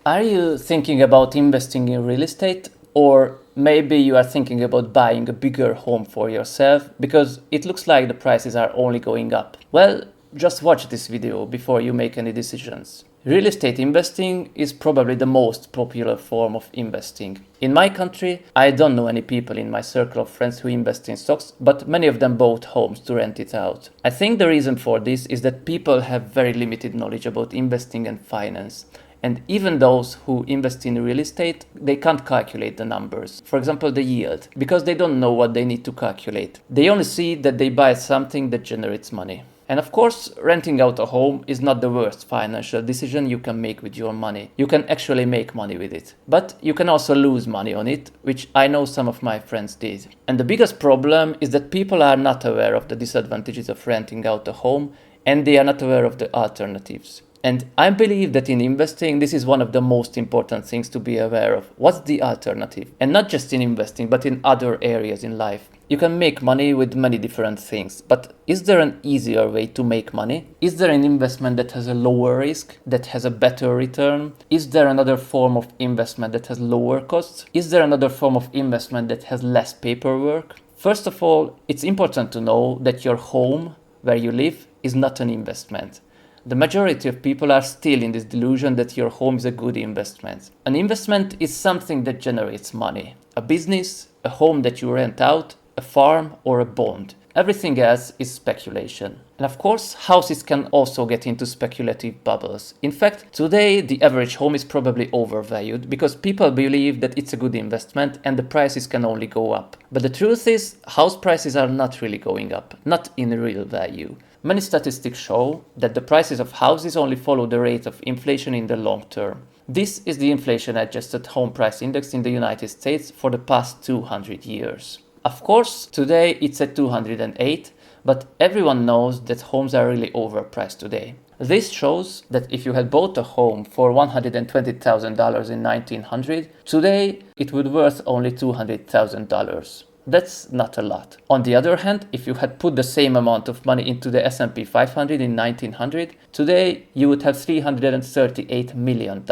Are you thinking about investing in real estate? Or maybe you are thinking about buying a bigger home for yourself because it looks like the prices are only going up. Well, just watch this video before you make any decisions. Real estate investing is probably the most popular form of investing. In my country, I don't know any people in my circle of friends who invest in stocks, but many of them bought homes to rent it out. I think the reason for this is that people have very limited knowledge about investing and finance. And even those who invest in real estate, they can't calculate the numbers. For example, the yield, because they don't know what they need to calculate. They only see that they buy something that generates money. And of course, renting out a home is not the worst financial decision you can make with your money. You can actually make money with it. But you can also lose money on it, which I know some of my friends did. And the biggest problem is that people are not aware of the disadvantages of renting out a home, and they are not aware of the alternatives. And I believe that in investing, this is one of the most important things to be aware of. What's the alternative? And not just in investing, but in other areas in life. You can make money with many different things, but is there an easier way to make money? Is there an investment that has a lower risk, that has a better return? Is there another form of investment that has lower costs? Is there another form of investment that has less paperwork? First of all, it's important to know that your home, where you live, is not an investment. The majority of people are still in this delusion that your home is a good investment. An investment is something that generates money. A business, a home that you rent out, a farm, or a bond. Everything else is speculation. And of course, houses can also get into speculative bubbles. In fact, today the average home is probably overvalued because people believe that it's a good investment and the prices can only go up. But the truth is, house prices are not really going up, not in real value. Many statistics show that the prices of houses only follow the rate of inflation in the long term. This is the inflation-adjusted home price index in the United States for the past 200 years. Of course, today it's at 208, but everyone knows that homes are really overpriced today. This shows that if you had bought a home for $120,000 in 1900, today it would worth only $200,000. That's not a lot. On the other hand, if you had put the same amount of money into the S&P 500 in 1900, today you would have $338 million.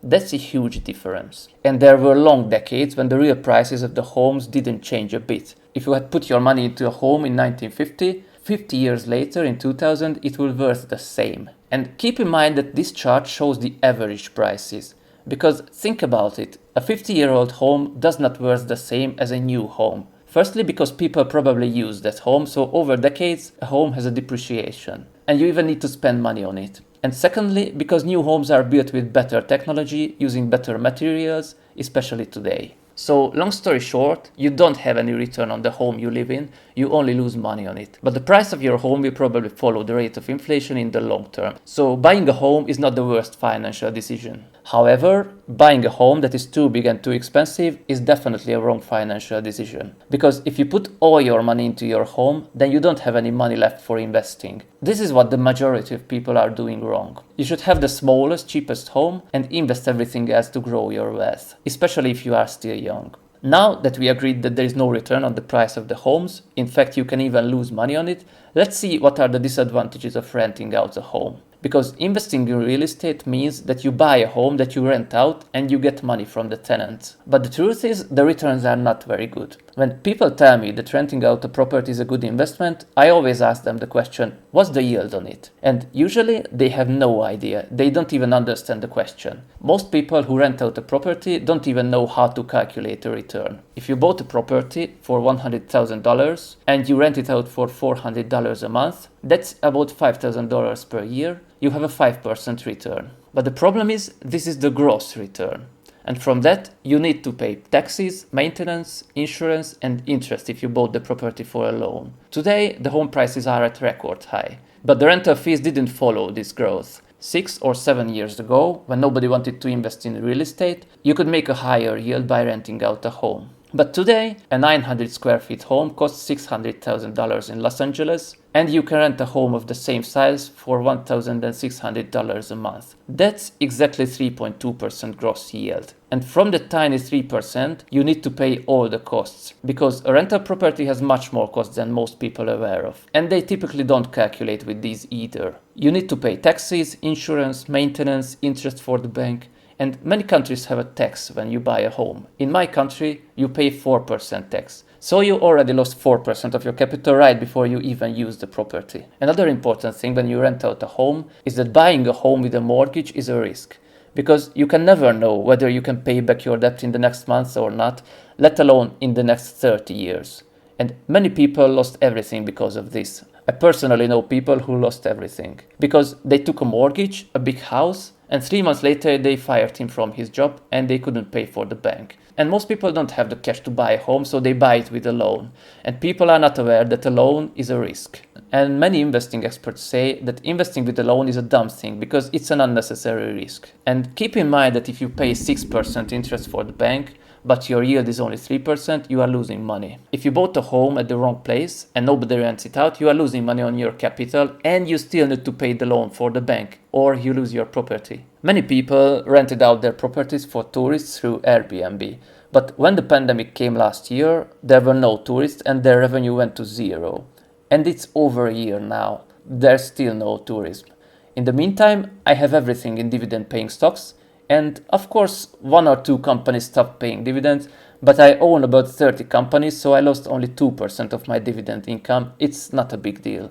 That's a huge difference. And there were long decades when the real prices of the homes didn't change a bit. If you had put your money into a home in 1950, 50 years later in 2000, it will worth the same. And keep in mind that this chart shows the average prices. Because think about it, a 50-year-old home does not worth the same as a new home. Firstly, because people probably use that home, so over decades, a home has a depreciation. And you even need to spend money on it. And secondly, because new homes are built with better technology, using better materials, especially today. So, long story short, you don't have any return on the home you live in, you only lose money on it. But the price of your home will probably follow the rate of inflation in the long term. So, buying a home is not the worst financial decision. However, buying a home that is too big and too expensive is definitely a wrong financial decision. Because if you put all your money into your home, then you don't have any money left for investing. This is what the majority of people are doing wrong. You should have the smallest, cheapest home and invest everything else to grow your wealth, especially if you are still young. Now that we agreed that there is no return on the price of the homes, in fact you can even lose money on it, let's see what are the disadvantages of renting out a home. Because investing in real estate means that you buy a home that you rent out and you get money from the tenants. But the truth is, the returns are not very good. When people tell me that renting out a property is a good investment, I always ask them the question, what's the yield on it? And usually they have no idea. They don't even understand the question. Most people who rent out a property don't even know how to calculate a return. If you bought a property for $100,000 and you rent it out for $400 a month, that's about $5,000 per year. You have a 5% return. But the problem is, this is the gross return. And from that, you need to pay taxes, maintenance, insurance, and interest if you bought the property for a loan. Today, the home prices are at record high. But the rental fees didn't follow this growth. 6 or 7 years ago, when nobody wanted to invest in real estate, you could make a higher yield by renting out a home. But today, a 900 square feet home costs $600,000 in Los Angeles, and you can rent a home of the same size for $1,600 a month. That's exactly 3.2% gross yield. And from the tiny 3%, you need to pay all the costs, because a rental property has much more costs than most people are aware of. And they typically don't calculate with these either. You need to pay taxes, insurance, maintenance, interest for the bank, And many countries have a tax when you buy a home. In my country, you pay 4% tax. So you already lost 4% of your capital right before you even use the property. Another important thing when you rent out a home is that buying a home with a mortgage is a risk. Because you can never know whether you can pay back your debt in the next month or not, let alone in the next 30 years. And many people lost everything because of this. I personally know people who lost everything because they took a mortgage, a big house, and 3 months later they fired him from his job and they couldn't pay for the bank. And most people don't have the cash to buy a home, so they buy it with a loan. And people are not aware that a loan is a risk. And many investing experts say that investing with a loan is a dumb thing because it's an unnecessary risk. And keep in mind that if you pay 6% interest for the bank, but your yield is only 3%, you are losing money. If you bought a home at the wrong place and nobody rents it out, you are losing money on your capital and you still need to pay the loan for the bank, or you lose your property. Many people rented out their properties for tourists through Airbnb. But when the pandemic came last year, there were no tourists and their revenue went to zero. And it's over a year now. There's still no tourism. In the meantime, I have everything in dividend-paying stocks. And of course, 1 or 2 companies stopped paying dividends, but I own about 30 companies, so I lost only 2% of my dividend income. It's not a big deal.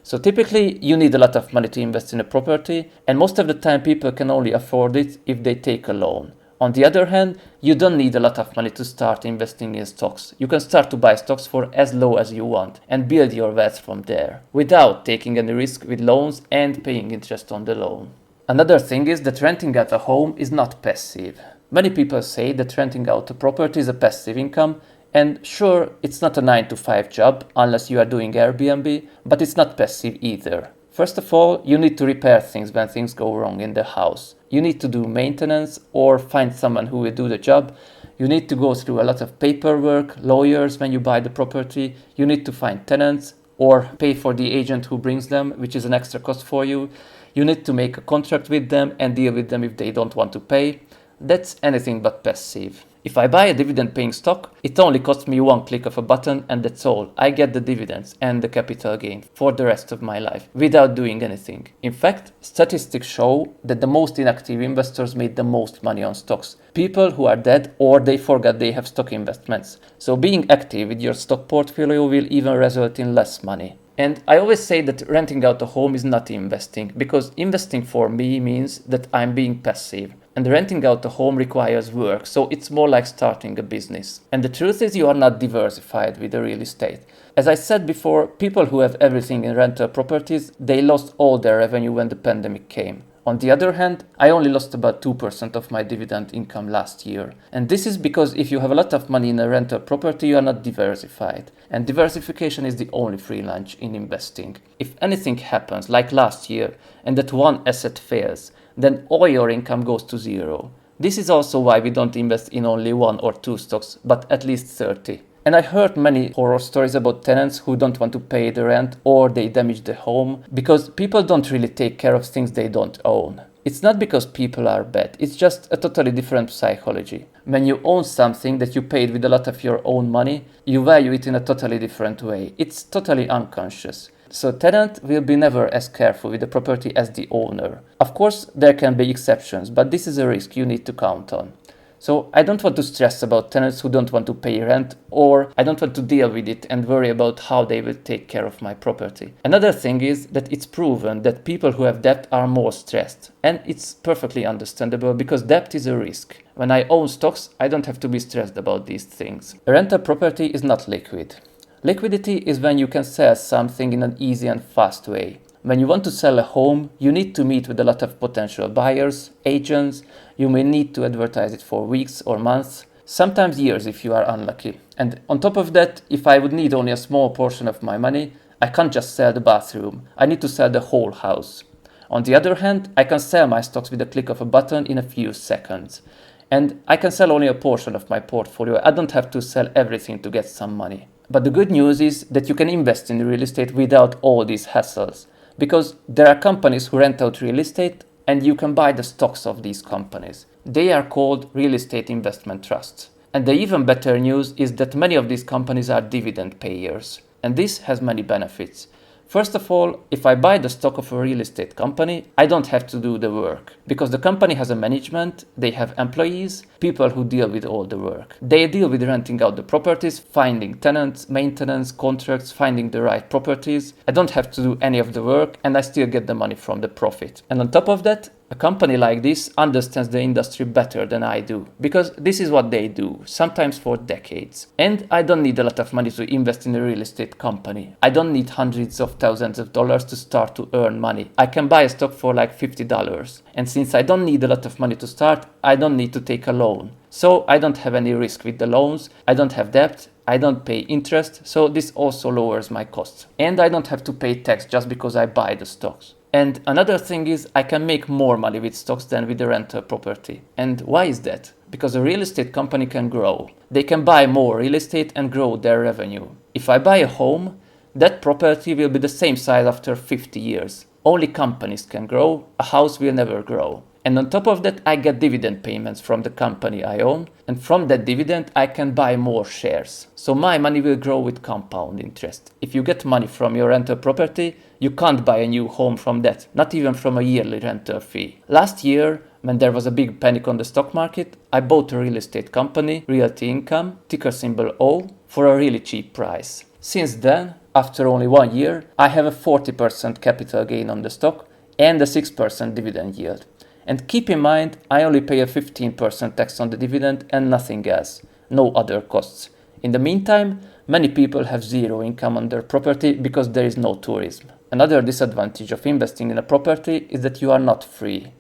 So typically, you need a lot of money to invest in a property, and most of the time people can only afford it if they take a loan. On the other hand, you don't need a lot of money to start investing in stocks. You can start to buy stocks for as low as you want and build your wealth from there, without taking any risk with loans and paying interest on the loan. Another thing is that renting out a home is not passive. Many people say that renting out a property is a passive income, and sure, it's not a 9 to 5 job unless you are doing Airbnb, but it's not passive either. First of all, you need to repair things when things go wrong in the house. You need to do maintenance or find someone who will do the job. You need to go through a lot of paperwork, lawyers when you buy the property. You need to find tenants or pay for the agent who brings them, which is an extra cost for you. You need to make a contract with them and deal with them if they don't want to pay. That's anything but passive. If I buy a dividend-paying stock, it only costs me one click of a button and that's all. I get the dividends and the capital gain for the rest of my life without doing anything. In fact, statistics show that the most inactive investors made the most money on stocks. People who are dead or they forgot they have stock investments. So being active with your stock portfolio will even result in less money. And I always say that renting out a home is not investing, because investing for me means that I'm being passive. And renting out a home requires work, so it's more like starting a business. And the truth is you are not diversified with the real estate. As I said before, people who have everything in rental properties, they lost all their revenue when the pandemic came. On the other hand, I only lost about 2% of my dividend income last year. And this is because if you have a lot of money in a rental property, you are not diversified. And diversification is the only free lunch in investing. If anything happens, like last year, and that one asset fails, then all your income goes to zero. This is also why we don't invest in only 1 or 2 stocks, but at least 30. And I heard many horror stories about tenants who don't want to pay the rent or they damage the home because people don't really take care of things they don't own. It's not because people are bad, it's just a totally different psychology. When you own something that you paid with a lot of your own money, you value it in a totally different way. It's totally unconscious. So tenant will be never as careful with the property as the owner. Of course, there can be exceptions, but this is a risk you need to count on. So I don't want to stress about tenants who don't want to pay rent, or I don't want to deal with it and worry about how they will take care of my property. Another thing is that it's proven that people who have debt are more stressed. And it's perfectly understandable because debt is a risk. When I own stocks, I don't have to be stressed about these things. A rental property is not liquid. Liquidity is when you can sell something in an easy and fast way. When you want to sell a home, you need to meet with a lot of potential buyers, agents. You may need to advertise it for weeks or months, sometimes years if you are unlucky. And on top of that, if I would need only a small portion of my money, I can't just sell the bathroom. I need to sell the whole house. On the other hand, I can sell my stocks with a click of a button in a few seconds. And I can sell only a portion of my portfolio. I don't have to sell everything to get some money. But the good news is that you can invest in real estate without all these hassles. Because there are companies who rent out real estate and you can buy the stocks of these companies. They are called real estate investment trusts. And the even better news is that many of these companies are dividend payers. And this has many benefits. First of all, if I buy the stock of a real estate company, I don't have to do the work because the company has a management, they have employees, people who deal with all the work. They deal with renting out the properties, finding tenants, maintenance, contracts, finding the right properties. I don't have to do any of the work and I still get the money from the profit. And on top of that, a company like this understands the industry better than I do, because this is what they do, sometimes for decades. And I don't need a lot of money to invest in a real estate company. I don't need hundreds of thousands of dollars to start to earn money. I can buy a stock for like $50. And since I don't need a lot of money to start, I don't need to take a loan. So I don't have any risk with the loans, I don't have debt, I don't pay interest, so this also lowers my costs. And I don't have to pay tax just because I buy the stocks. And another thing is I can make more money with stocks than with the rental property. And why is that? Because a real estate company can grow. They can buy more real estate and grow their revenue. If I buy a home, that property will be the same size after 50 years. Only companies can grow, a house will never grow. And on top of that, I get dividend payments from the company I own. And from that dividend, I can buy more shares. So my money will grow with compound interest. If you get money from your rental property, you can't buy a new home from that, not even from a yearly rental fee. Last year, when there was a big panic on the stock market, I bought a real estate company, Realty Income, ticker symbol O, for a really cheap price. Since then, after only 1 year, I have a 40% capital gain on the stock and a 6% dividend yield. And keep in mind, I only pay a 15% tax on the dividend and nothing else, no other costs. In the meantime, many people have zero income on their property because there is no tourism. Another disadvantage of investing in a property is that you are not free.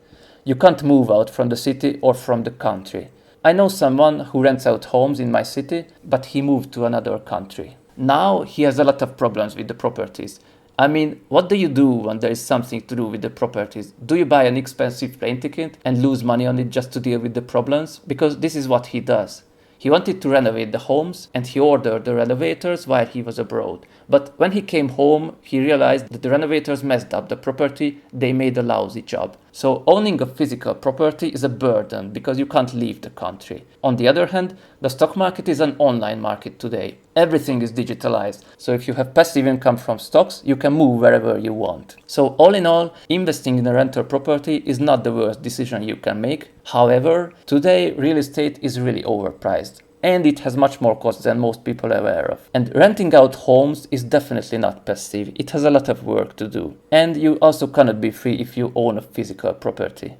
You can't move out from the city or from the country. I know someone who rents out homes in my city, but he moved to another country. Now he has a lot of problems with the properties. I mean, what do you do when there is something to do with the properties? Do you buy an expensive plane ticket and lose money on it just to deal with the problems? Because this is what he does. He wanted to renovate the homes and he ordered the renovators while he was abroad. But when he came home, he realized that the renovators messed up the property, they made a lousy job. So owning a physical property is a burden because you can't leave the country. On the other hand, the stock market is an online market today. Everything is digitalized. So if you have passive income from stocks, you can move wherever you want. So all in all, investing in a rental property is not the worst decision you can make. However, today real estate is really overpriced. And it has much more costs than most people are aware of. And renting out homes is definitely not passive. It has a lot of work to do. And you also cannot be free if you own a physical property.